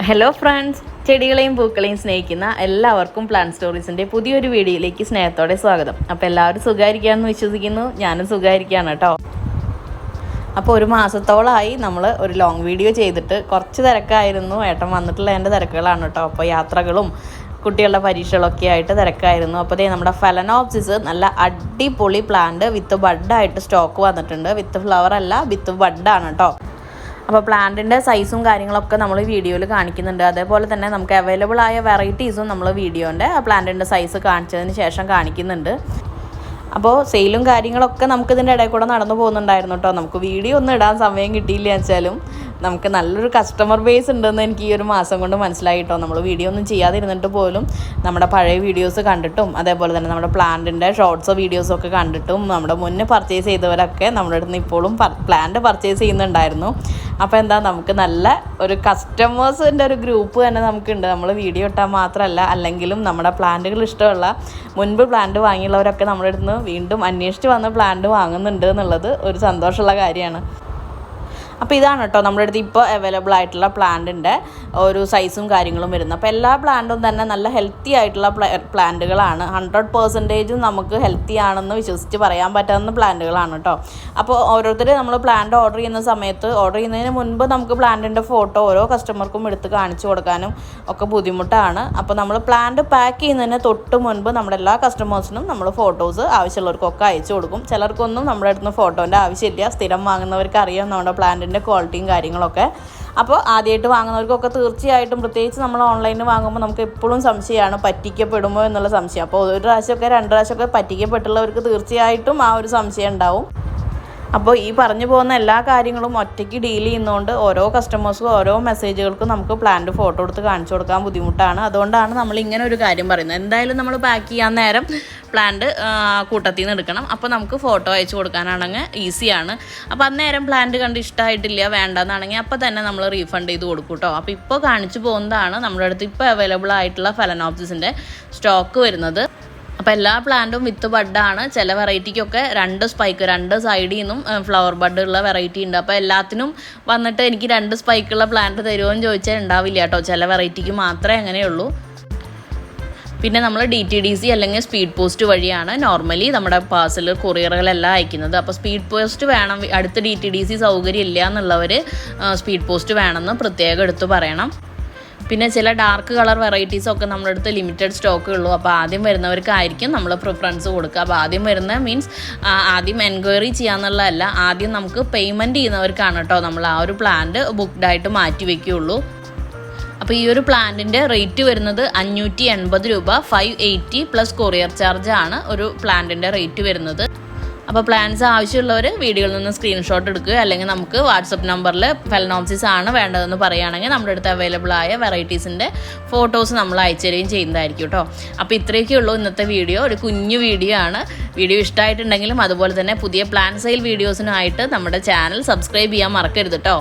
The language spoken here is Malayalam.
ഹലോ ഫ്രണ്ട്സ്, ചെടികളെയും പൂക്കളെയും സ്നേഹിക്കുന്ന എല്ലാവർക്കും പ്ലാന്റ് സ്റ്റോറീസിൻ്റെ പുതിയൊരു വീഡിയോയിലേക്ക് സ്നേഹത്തോടെ സ്വാഗതം. അപ്പോൾ എല്ലാവരും സുഖമായിരിക്കുകയാണെന്ന് വിശ്വസിക്കുന്നു. ഞാനും സുഖമായിരിക്കുകയാണ് കേട്ടോ. അപ്പോൾ ഒരു മാസത്തോളമായി നമ്മൾ ഒരു ലോങ് വീഡിയോ ചെയ്തിട്ട് കുറച്ച് തിരക്കായിരുന്നു. ഏട്ടൻ വന്നിട്ടുള്ള എൻ്റെ തിരക്കുകളാണ് കേട്ടോ. അപ്പോൾ യാത്രകളും കുട്ടികളുടെ പരീക്ഷകളൊക്കെ ആയിട്ട് തിരക്കായിരുന്നു. അപ്പോൾ ദേ നമ്മുടെ ഫലനോപ്സിസ് നല്ല അടിപൊളി പ്ലാന്റ് വിത്ത് ബഡായിട്ട് സ്റ്റോക്ക് വന്നിട്ടുണ്ട്. വിത്ത് ഫ്ലവർ അല്ല, വിത്ത് ബഡാണ് കേട്ടോ. അപ്പോൾ പ്ലാന്റിൻ്റെ സൈസും കാര്യങ്ങളൊക്കെ നമ്മൾ വീഡിയോയിൽ കാണിക്കുന്നുണ്ട്. അതേപോലെ തന്നെ നമുക്ക് അവൈലബിൾ ആയ വെറൈറ്റീസും നമ്മൾ വീഡിയോൻ്റെ പ്ലാന്റിൻ്റെ സൈസ് കാണിച്ചതിന് ശേഷം കാണിക്കുന്നുണ്ട്. അപ്പോൾ സെയിലും കാര്യങ്ങളൊക്കെ നമുക്കിതിൻ്റെ ഇടയിൽ കൂടെ നടന്നു പോകുന്നുണ്ടായിരുന്നു കേട്ടോ. നമുക്ക് വീഡിയോ ഒന്നും ഇടാൻ സമയം കിട്ടിയില്ല വെച്ചാലും നമുക്ക് നല്ലൊരു കസ്റ്റമർ ബേസ് ഉണ്ടെന്ന് എനിക്ക് ഈ ഒരു മാസം കൊണ്ട് മനസ്സിലായി കേട്ടോ. നമ്മൾ വീഡിയോ ഒന്നും ചെയ്യാതിരുന്നിട്ട് പോലും നമ്മുടെ പഴയ വീഡിയോസ് കണ്ടിട്ടും അതേപോലെ തന്നെ നമ്മുടെ പ്ലാന്റിൻ്റെ ഷോർട്സോ വീഡിയോസോ ഒക്കെ കണ്ടിട്ടും നമ്മുടെ മുന്നേ പർച്ചേസ് ചെയ്തവരൊക്കെ നമ്മുടെ അടുത്ത് നിന്ന് ഇപ്പോഴും പ്ലാന്റ് പർച്ചേസ് ചെയ്യുന്നുണ്ടായിരുന്നു. അപ്പോൾ എന്താ, നമുക്ക് നല്ല ഒരു കസ്റ്റമേഴ്സിൻ്റെ ഒരു ഗ്രൂപ്പ് തന്നെ നമുക്കുണ്ട്. നമ്മൾ വീഡിയോ ഇട്ടാൽ മാത്രമല്ല, അല്ലെങ്കിലും നമ്മുടെ പ്ലാന്റുകൾ ഇഷ്ടമുള്ള മുൻപ് പ്ലാന്റ് വാങ്ങിയുള്ളവരൊക്കെ നമ്മുടെ അടുത്ത് നിന്ന് വീണ്ടും അന്വേഷിച്ച് വന്ന് പ്ലാന്റ് വാങ്ങുന്നുണ്ട് എന്നുള്ളത് ഒരു സന്തോഷമുള്ള കാര്യമാണ്. അപ്പോൾ ഇതാണ് കേട്ടോ നമ്മുടെ അടുത്ത് ഇപ്പോൾ അവൈലബിൾ ആയിട്ടുള്ള പ്ലാന്റിൻ്റെ ഒരു സൈസും കാര്യങ്ങളും വരുന്നത്. അപ്പോൾ എല്ലാ പ്ലാന്റും തന്നെ നല്ല ഹെൽത്തി ആയിട്ടുള്ള പ്ലാന്റുകളാണ്. 100% നമുക്ക് ഹെൽത്തി ആണെന്ന് വിശ്വസിച്ച് പറയാൻ പറ്റാവുന്ന പ്ലാന്റുകളാണ് കേട്ടോ. അപ്പോൾ ഓരോരുത്തർ നമ്മൾ പ്ലാന്റ് ഓർഡർ ചെയ്യുന്ന സമയത്ത് ഓർഡർ ചെയ്യുന്നതിന് മുൻപ് നമുക്ക് പ്ലാന്റിൻ്റെ ഫോട്ടോ ഓരോ കസ്റ്റമർക്കും എടുത്ത് കാണിച്ചു കൊടുക്കാനും ഒക്കെ ബുദ്ധിമുട്ടാണ്. അപ്പോൾ നമ്മൾ പ്ലാന്റ് പാക്ക് ചെയ്യുന്നതിന് തൊട്ട് മുൻപ് നമ്മുടെ എല്ലാ കസ്റ്റമേഴ്സിനും നമ്മൾ ഫോട്ടോസ് ആവശ്യമുള്ളവർക്കൊക്കെ അയച്ചു കൊടുക്കും. ചിലർക്കൊന്നും നമ്മുടെ അടുത്ത് നിന്ന് ഫോട്ടോൻ്റെ ആവശ്യമില്ല. സ്ഥിരം വാങ്ങുന്നവർക്ക് അറിയാം നമ്മുടെ പ്ലാന്റിൻ്റെ ക്വാളിറ്റിയും കാര്യങ്ങളൊക്കെ. അപ്പോൾ ആദ്യമായിട്ട് വാങ്ങുന്നവർക്കൊക്കെ തീർച്ചയായിട്ടും, പ്രത്യേകിച്ച് നമ്മൾ ഓൺലൈനിൽ വാങ്ങുമ്പോൾ നമുക്ക് എപ്പോഴും സംശയമാണ് പറ്റിക്കപ്പെടുമോ എന്നുള്ള സംശയം. അപ്പോൾ ഒരു പ്രാവശ്യമൊക്കെ 2 പ്രാവശ്യമൊക്കെ പറ്റിക്കപ്പെട്ടുള്ളവർക്ക് തീർച്ചയായിട്ടും ആ ഒരു സംശയം ഉണ്ടാവും. അപ്പോൾ ഈ പറഞ്ഞു പോകുന്ന എല്ലാ കാര്യങ്ങളും ഒറ്റയ്ക്ക് ഡീൽ ചെയ്യുന്നതുകൊണ്ട് ഓരോ കസ്റ്റമേഴ്സും ഓരോ മെസ്സേജുകൾക്കും നമുക്ക് പ്ലാന്റ് ഫോട്ടോ എടുത്ത് കാണിച്ചു കൊടുക്കാൻ ബുദ്ധിമുട്ടാണ്. അതുകൊണ്ടാണ് നമ്മൾ ഇങ്ങനെ ഒരു കാര്യം പറയുന്നത്. എന്തായാലും നമ്മൾ പാക്ക് ചെയ്യാൻ നേരം പ്ലാന്റ് കൂട്ടത്തിൽ നിന്ന് എടുക്കണം. അപ്പോൾ നമുക്ക് ഫോട്ടോ അയച്ചു കൊടുക്കാനാണെങ്കിൽ ഈസിയാണ്. അപ്പോൾ അന്നേരം പ്ലാന്റ് കണ്ട് ഇഷ്ടമായിട്ടില്ല വേണ്ടെന്നാണെങ്കിൽ അപ്പോൾ തന്നെ നമ്മൾ റീഫണ്ട് ചെയ്ത് കൊടുക്കും കേട്ടോ. അപ്പോൾ ഇപ്പോൾ കാണിച്ചു പോകുന്നതാണ് നമ്മുടെ അടുത്ത് ഇപ്പോൾ അവൈലബിൾ ആയിട്ടുള്ള ഫലനോപ്സിസിൻ്റെ സ്റ്റോക്ക് വരുന്നത്. അപ്പോൾ എല്ലാ പ്ലാന്റും വിത്ത് ബഡാണ്. ചില വെറൈറ്റിക്കൊക്കെ 2 സ്പൈക്ക് 2 സൈഡിൽ നിന്നും ഫ്ലവർ ബഡ് ഉള്ള വെറൈറ്റി ഉണ്ട്. അപ്പോൾ എല്ലാത്തിനും വന്നിട്ട് എനിക്ക് 2 സ്പൈക്കുള്ള പ്ലാന്റ് തരുമോ എന്ന് ചോദിച്ചാൽ ഉണ്ടാവില്ല കേട്ടോ. ചില വെറൈറ്റിക്ക് മാത്രമേ അങ്ങനെയുള്ളൂ. പിന്നെ നമ്മൾ DTDC അല്ലെങ്കിൽ സ്പീഡ് പോസ്റ്റ് വഴിയാണ് നോർമലി നമ്മുടെ പാഴ്സൽ കൊറിയറുകളെല്ലാം അയക്കുന്നത്. അപ്പോൾ സ്പീഡ് പോസ്റ്റ് വേണം, അടുത്ത് DTDC സൗകര്യം ഇല്ല എന്നുള്ളവർ സ്പീഡ് പോസ്റ്റ് വേണമെന്ന് പ്രത്യേകം എടുത്ത് പറയണം. പിന്നെ ചില ഡാർക്ക് കളർ വെറൈറ്റീസൊക്കെ നമ്മുടെ അടുത്ത് ലിമിറ്റഡ് സ്റ്റോക്ക് ഉള്ളൂ. അപ്പോൾ ആദ്യം വരുന്നവർക്കായിരിക്കും നമ്മൾ പ്രിഫറൻസ് കൊടുക്കുക. അപ്പോൾ ആദ്യം വരുന്ന മീൻസ് ആദ്യം എൻക്വയറി ചെയ്യാന്നുള്ളതല്ല, ആദ്യം നമുക്ക് പേയ്മെൻറ്റ് ചെയ്യുന്നവർക്കാണ് കേട്ടോ നമ്മൾ ആ ഒരു പ്ലാന്റ് ബുക്ക്ഡായിട്ട് മാറ്റി വയ്ക്കുകയുള്ളൂ. അപ്പോൾ ഈ ഒരു പ്ലാന്റിൻ്റെ റേറ്റ് വരുന്നത് 580 രൂപ, 580 പ്ലസ് കൊറിയർ ചാർജാണ് ഒരു പ്ലാന്റിൻ്റെ റേറ്റ് വരുന്നത്. അപ്പോൾ പ്ലാൻസ് ആവശ്യമുള്ളവർ വീഡിയോയിൽ നിന്ന് സ്ക്രീൻഷോട്ട് എടുക്കുക, അല്ലെങ്കിൽ നമുക്ക് വാട്സപ്പ് നമ്പറിൽ ഫലനോപ്സിസ് ആണ് വേണ്ടതെന്ന് പറയുകയാണെങ്കിൽ നമ്മുടെ അടുത്ത് അവൈലബിൾ ആയ വെറൈറ്റീസിൻ്റെ ഫോട്ടോസ് നമ്മൾ അയച്ചു തരികയും ചെയ്യുന്നതായിരിക്കും കേട്ടോ. അപ്പോൾ ഇത്രയൊക്കെ ഉള്ളൂ ഇന്നത്തെ വീഡിയോ. ഒരു കുഞ്ഞു വീഡിയോ ആണ്. വീഡിയോ ഇഷ്ടമായിട്ടുണ്ടെങ്കിലും അതുപോലെ തന്നെ പുതിയ പ്ലാൻ സെയിൽ വീഡിയോസിനായിട്ട് നമ്മുടെ ചാനൽ സബ്സ്ക്രൈബ് ചെയ്യാൻ മറക്കരുത് കേട്ടോ.